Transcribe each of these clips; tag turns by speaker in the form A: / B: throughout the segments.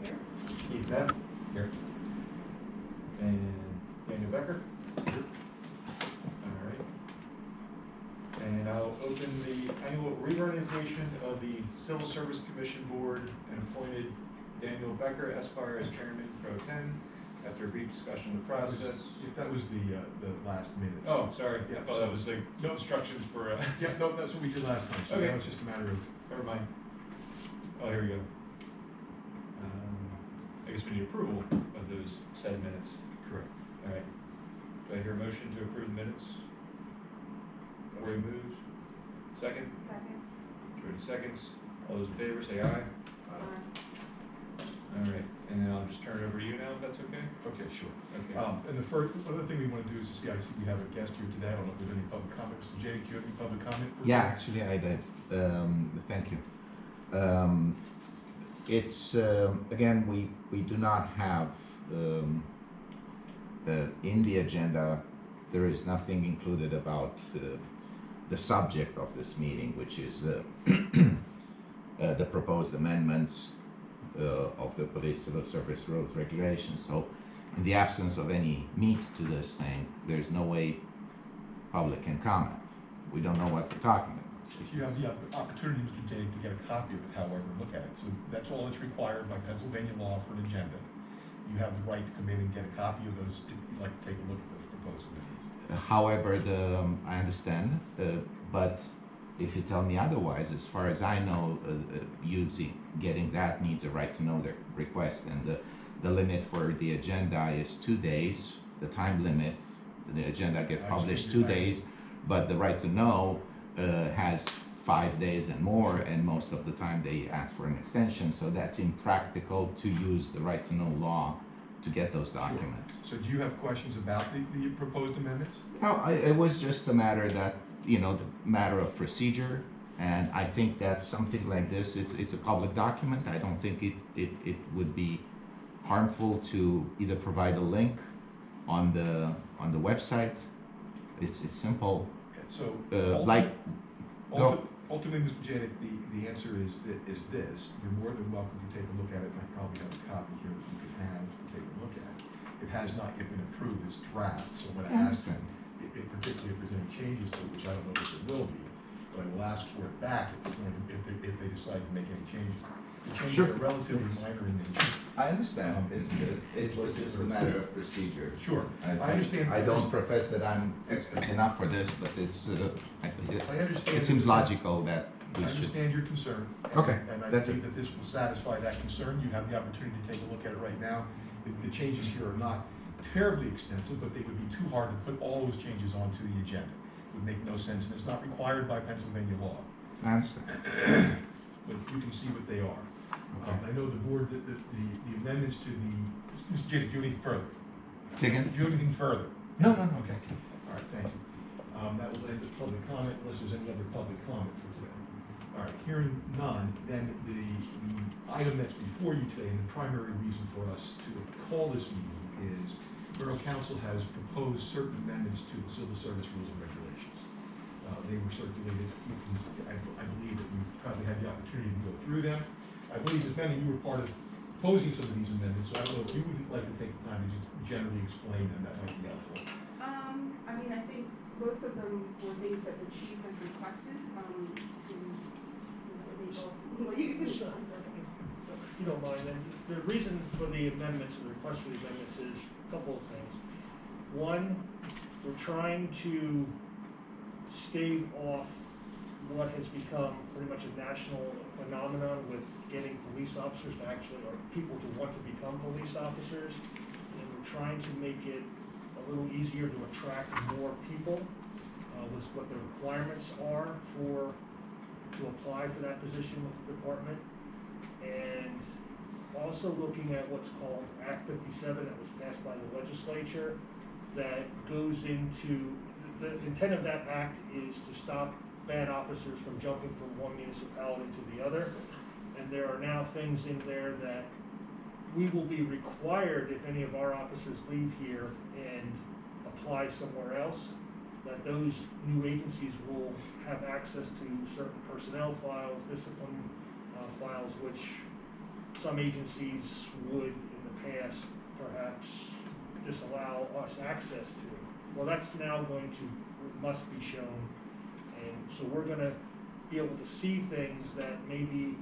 A: Here.
B: Keith Knapp. Here. And Daniel Becker. Here. All right. And I'll open the annual reorganization of the Civil Service Commission Board and appointed Daniel Becker, Esquire, as Chairman Pro Tem. After a brief discussion of the process.
C: That was the last minute.
B: Oh, sorry.
C: Yeah,
B: I thought that was like no instructions for.
C: Yeah, no, that's what we did last time. So
B: Okay.
C: now it's just a matter of.
B: Never mind. Oh, here we go. I guess we need approval of those said minutes.
C: Correct.
B: All right. Do I hear a motion to approve the minutes? Lori moves. Second?
A: Second.
B: Jody seconds. All those in favor say aye. All right. And then I'll just turn it over to you now, if that's okay?
C: Okay, sure.
B: Okay.
C: And the first, other thing we want to do is to see, I see we have a guest here today. I don't know if there's any public comment. Mr. Jay, do you have any public comment?
D: Yeah, actually I did. Thank you. It's, again, we do not have, in the agenda, there is nothing included about the subject of this meeting, which is the proposed amendments of the Police Civil Service Rules Regulations. So in the absence of any meat to this thing, there's no way public can comment. We don't know what we're talking about.
C: If you have the opportunity, Mr. Jay, to get a copy of it, however, look at it. So that's all that's required by Pennsylvania law for an agenda. You have the right to come in and get a copy of those if you'd like to take a look at those proposed amendments.
D: However, I understand, but if you tell me otherwise, as far as I know, getting that needs a right to know the request, and the limit for the agenda is 2 days. The time limit, the agenda gets published 2 days, but the right to know has 5 days and more, and most of the time they ask for an extension. So that's impractical to use the right to know law to get those documents.
C: Sure. So do you have questions about the proposed amendments?
D: No, it was just a matter that, the matter of procedure, and I think that something like this, it's a public document. I don't think it would be harmful to either provide a link on the website. It's simple.
C: So
D: Go.
C: ultimately, Mr. Janik, the answer is this. You're more than welcome to take a look at it, and I probably have a copy here that you could have to take a look at. It has not yet been approved as draft, so when I ask them, particularly if there's any changes to it, which I don't know if there will be, but I will ask for it back if they decide to make any changes. The changes
D: Sure.
C: are relatively minor in nature.
D: I understand. It was just a matter of procedure.
C: Sure, I understand.
D: I don't profess that I'm expert enough for this, but it's,
C: I understand.
D: it seems logical that
C: I
D: we should.
C: understand your concern.
D: Okay,
C: And I
D: that's
C: believe that this will satisfy that concern. You have the opportunity to take a look at it right now. The changes here are not terribly extensive, but they would be too hard to put all those changes onto the agenda. It would make no sense, and it's not required by Pennsylvania law.
D: I understand.
C: But you can see what they are.
D: Okay.
C: I know the board, that the amendments to the, Mr. Jay, do you have anything further?
D: Say again?
C: Do you have anything further?
D: No.
C: Okay. All right, thank you. That will end the public comment unless there's any other public comment for today. All right, hearing none, then the item that's before you today, and the primary reason for us to call this meeting is Borough Council has proposed certain amendments to the Civil Service Rules and Regulations. They were circulated. I believe that you probably had the opportunity to go through them. I believe, as many of you were part of proposing some of these amendments, so I don't know if you would like to take the time to just generally explain them, that might be helpful.
A: I mean, I think most of them were things that the chief has requested, to enable, well, you can show.
E: If you don't mind, then the reason for the amendments, the request for the amendments is a couple of things. One, we're trying to stave off what has become pretty much a national phenomenon with getting police officers to actually, or people to want to become police officers. And we're trying to make it a little easier to attract more people with what the requirements are to apply for that position with the department. And also looking at what's called Act 57 that was passed by the legislature that goes into, the intent of that act is to stop bad officers from jumping from one municipality to the other. And there are now things in there that we will be required, if any of our officers leave here and apply somewhere else, that those new agencies will have access to certain personnel files, discipline files, which some agencies would in the past perhaps disallow us access to. Well, that's now must be shown, and so we're gonna be able to see things that maybe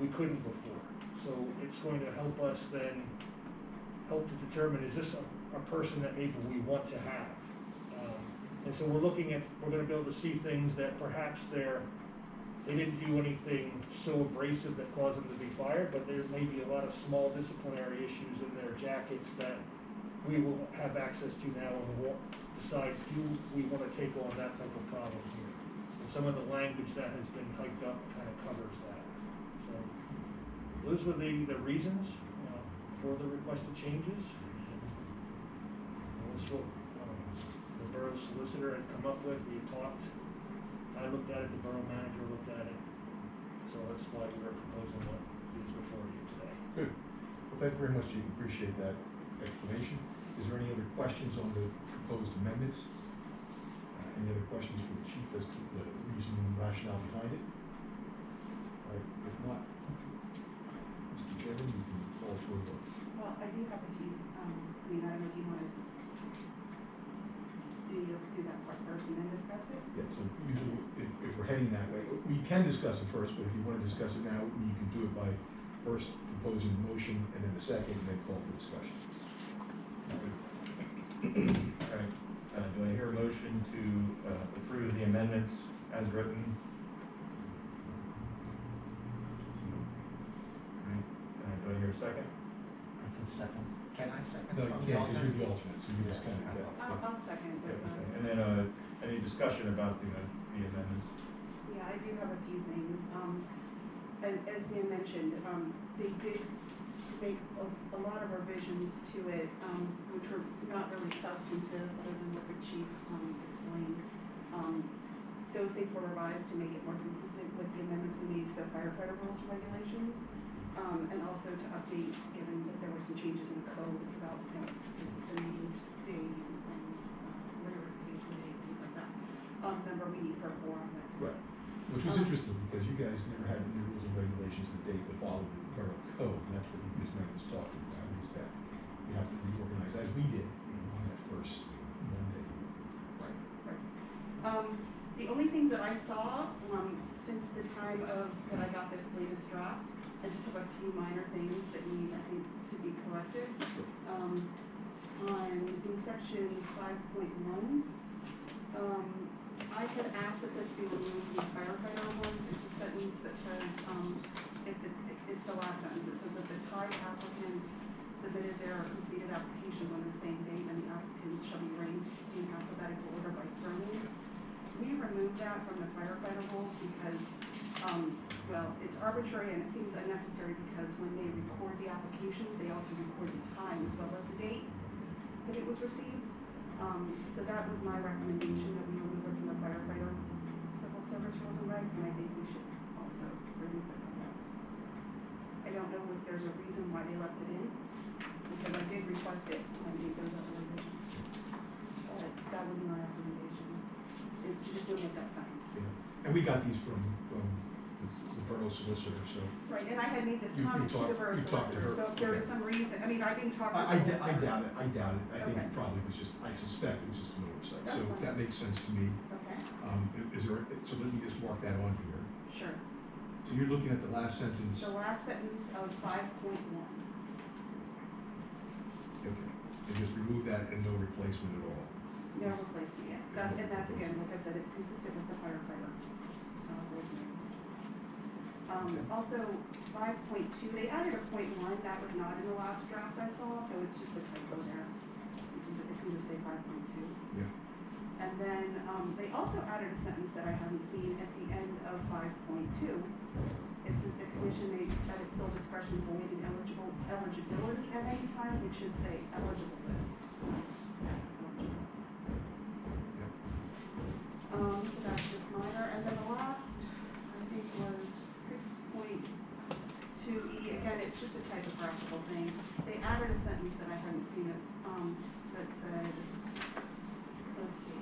E: we couldn't before. So it's going to help us then, help to determine, is this a person that maybe we want to have? And so we're gonna be able to see things that perhaps they didn't do anything so abrasive that caused them to be fired, but there may be a lot of small disciplinary issues in their jackets that we will have access to now and we'll decide, do we want to take on that type of problem here? And some of the language that has been hiked up kind of covers that. So those were the reasons for the requested changes. And that's what the borough solicitor had come up with. We talked. I looked at it, the borough manager looked at it. So that's why we're proposing what is before you today.
C: Good. Well, thank you very much, Chief. Appreciate that explanation. Is there any other questions on the proposed amendments? Any other questions for the chief as to the reason and rationale behind it? All right, if not, Mr. Chairman, you can call for a vote.
A: Well, I do have a few, I don't know if you want to do that part first and then discuss it?
C: Yeah, so usually if we're heading that way, we can discuss it first, but if you want to discuss it now, you can do it by first proposing the motion and then the second, and then call for discussion.
B: All right, do I hear a motion to approve the amendments as written? All right, do I hear a second?
F: I can second. Can I second?
C: No, you
F: from
C: can't, because you're the
F: alternate?
C: alternate, so you just kind of,
A: I'll second, but,
B: Okay. And then, any discussion about the amendments?
A: yeah, I do have a few things. As Dan mentioned, they did make a lot of revisions to it, which were not really substantive, other than what the chief explained. Those things were revised to make it more consistent with the amendments we made to the firefighter rules and regulations, and also to update, given that there were some changes in the code about the named day, rarification day, things like that. Remember, we need for a quorum that.
C: right. Which was interesting, because you guys never had new rules and regulations that date that follow the borough code, and that's what Ms. Megan was talking about, is that you have to reorganize, as we did on that first Monday. Right.
A: The only things that I saw, since the time that I got this latest draft, I just have a few minor things that need, I think, to be corrected. In section 5.1, I had asked that this be removed from the firefighter awards. It's a sentence that says, it's the last sentence, it says if the tied applicants submitted their completed applications on the same date, then the applicants shall be ranked in alphabetical order by surname. We removed that from the firefighter rules because, well, it's arbitrary and it seems unnecessary because when they record the applications, they also record the time as well as the date that it was received. So that was my recommendation, that we remove it from the firefighter civil service rules and regs, and I think we should also remove it from this. I don't know if there's a reason why they left it in, because I did request it when I made those other revisions. But that would be my recommendation, is to just remove that sentence.
C: Yeah. And we got these from the borough solicitor, so.
A: Right, and I had made this
C: You
A: comment to the
C: talked-
A: borough
C: you talked to
A: solicitor,
C: her.
A: so if there is
C: Okay.
A: some reason, I mean, I didn't talk to the
C: I
A: solicitor.
C: doubt it, I think
A: Okay.
C: it probably was just, I suspect it was just an oversight,
A: That's
C: so
A: fine.
C: that makes sense to me.
A: Okay,
C: Is there, so let me just mark that on here.
A: sure.
C: So you're looking at the last sentence,
A: The last sentence of 5.1.
C: okay, and just remove that and no replacement at all.
A: No replacement yet. And that's again, like I said, it's consistent with the firefighter. Rules and regulations. Also, 5.2, they added a .1, that was not in the last draft I saw, so it's just a typo there. It can just say 5.2.
C: Yeah.
A: And then, they also added a sentence that I haven't seen at the end of 5.2. It says the commission may, at its sole discretion, void an eligibility at any time. It should say eligible list. So that's just minor. And then the last, I think, was 6.2E. Again, it's just a typographical thing. They added a sentence that I hadn't seen it, that said, let's see,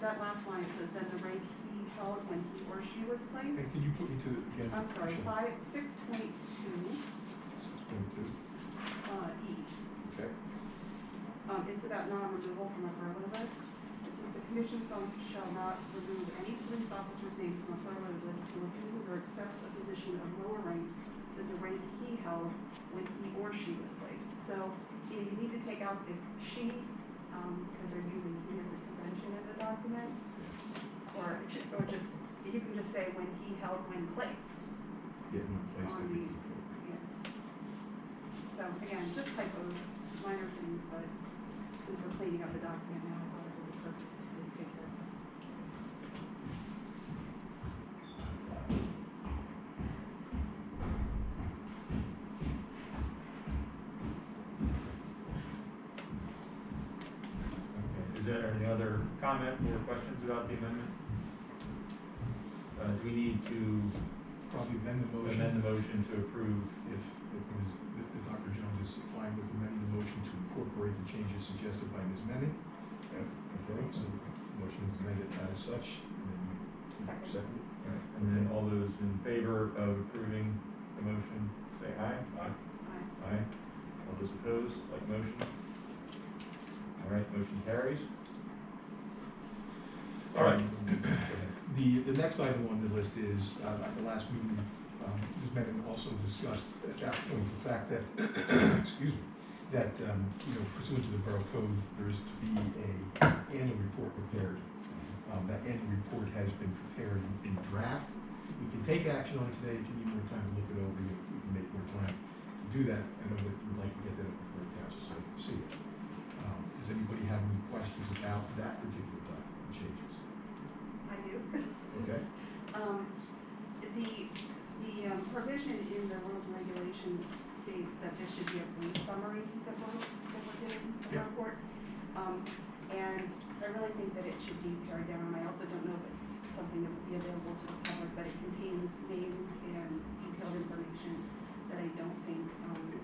A: that last line, it says, then the rank he held when he or she was
C: And
A: placed.
C: can you put me to, again?
A: I'm sorry,
C: Michelle?
A: 6.2,
C: 6.2,
A: E.
C: okay.
A: It's about non-removal from a furlough list. It says the commission shall not remove any police officer's name from a furlough list who refuses or accepts a position of lower rank than the rank he held when he or she was placed. So, you need to take out the she, because they're using he as a convention in the document. Or just, you can just say when he held when placed.
C: Getting in place.
A: On the, yeah. So again, just typos, minor things, but since we're cleaning up the document now, I thought it was appropriate to take care of those.
B: Okay, is there any other comment or questions about the amendment? Do we need to
C: Probably amend the motion.
B: amend the motion to approve?
C: If Dr. Jones is fine with amending the motion to incorporate the changes suggested by Ms. Menning.
B: Yeah.
C: Okay, so the motion is amended as such, and then you second.
B: All right, and then all those in favor of approving the motion, say aye. Aye. Aye. All those opposed, like motion? All right, motion carries.
C: All right.
B: Go ahead.
C: The next item on the list is, at the last meeting, Ms. Menon also discussed at that point the fact that, excuse me, that, pursuant to the Borough Code, there is to be a annual report prepared. That annual report has been prepared in draft. We can take action on it today if you need more time to look it over, we can make more time to do that. I know that you'd like to get that up before the council so they can see it. Does anybody have any questions about that particular document changes?
A: I do.
C: Okay?
A: The provision in the rules and regulations states that this should be a brief summary that we're doing the
C: Yeah.
A: report. And I really think that it should be pared down. I also don't know if it's something that would be available to the public, but it contains names and detailed information that I don't think,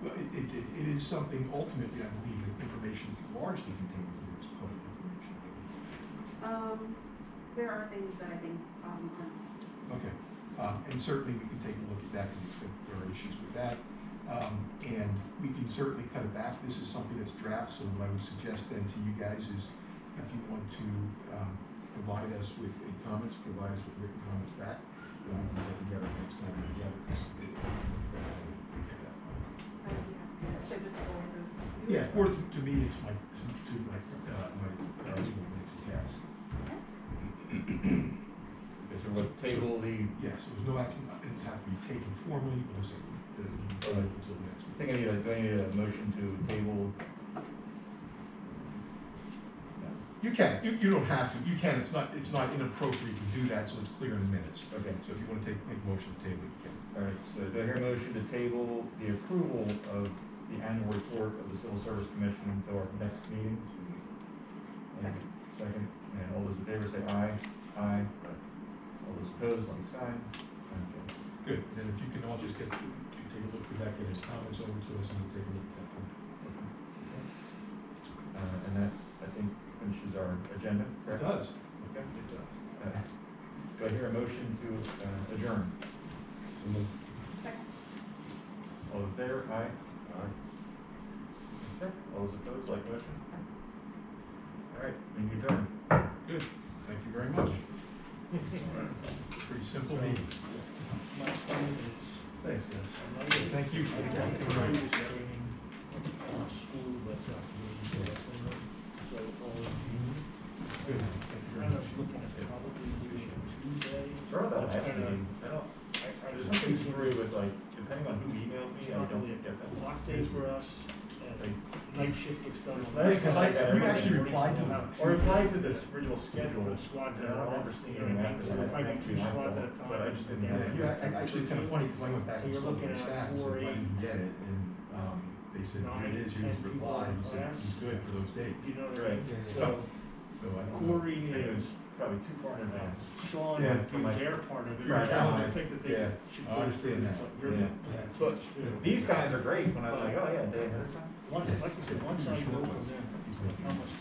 C: Well, it is something ultimately, I believe, that information largely contained in this public information.
A: there are things that I think, aren't.
C: Okay, and certainly we can take a look at that to the extent that there are issues with that. And we can certainly cut it back. This is something that's draft, so what I would suggest then to you guys is if you want to provide us with any comments, provide us with written comments back, then we can get together next time we're together.
A: Should I just go over those?
C: Yeah, to me, it's my legal needs to pass.
B: Okay, so what table the,
C: Yes, there was no action, it has to be taken formally, but it's, until the next
B: I
C: week.
B: think do I need a motion to table? No.
C: You can, you don't have to, you can, it's not inappropriate to do that, so it's clear in the minutes.
B: Okay.
C: So if you want to make a motion to table, you can.
B: All right, so do I hear a motion to table the approval of the annual report of the Civil Service Commission until our next meeting?
A: Second.
B: Second, and all those in favor say aye. Aye. All those opposed, like sign. Okay.
C: Good, then if you can all just take a look through that, get any comments over to us, and we'll take a look at that.
B: And that, I think, finishes our agenda,
C: It
B: correct?
C: does,
B: Okay.
C: it does.
B: Do I hear a motion to adjourn?
A: Second.
B: All those in favor? Aye. Aye. Okay, all those opposed, like motion? All right, meeting adjourned.
C: Good, thank you very much. Pretty simple meeting.
E: My point is,
C: Thanks, guys.
E: I'm not
C: Thank you for coming.
E: school, that's not really, so all of
C: Good, thank you
E: I
C: very
E: was
C: much.
E: looking at probably doing it Tuesday.
B: Sorry about
E: That's
B: that,
E: kinda-
B: meeting. I don't, there's something through with like, depending on who emails me, I don't get that.
E: Block days for us, and night shift was done.
B: It's
E: on
B: nice
C: because
E: Wednesday.
C: you actually replied to
E: Mornings,
B: Or reply to this original schedule,
E: The squads
B: and
E: that
B: I
E: are
B: don't remember
E: off,
B: seeing
E: you know
B: it
E: what I
B: after
E: mean? So
B: that.
E: there might be
B: Actually,
E: two
B: my
E: squads at a
B: fault,
E: time.
B: but I just didn't
C: Yeah,
B: have
C: you,
B: it.
C: actually, it's kind of funny, because I went back
E: So
C: and
E: you're
C: spoke to
E: looking
C: the
E: at
C: staff and said,
E: 4,
C: why didn't you get it? And, they said, here it is, here's
E: 9, 10
C: the reply, he said,
E: class.
C: he's good for those dates.
E: You know what I
B: Right.
E: mean?
C: So,
E: So
C: I don't know.
E: Corey
B: It was
E: is,
B: probably too far in advance.
E: Sean
C: Yeah,
E: would do
B: for my-
E: their part of it.
C: Right,
E: I
B: I
E: think that they
C: yeah,
E: should
C: I
E: go
C: understand
E: through
C: that.
E: it, but you're-
B: Yeah.
E: But
B: These guys are great when I was like, oh yeah, day ahead of time.
E: once, like you said, once I
C: Short
E: go
C: ones.
E: from them,
C: He's making
E: how
C: these.
E: much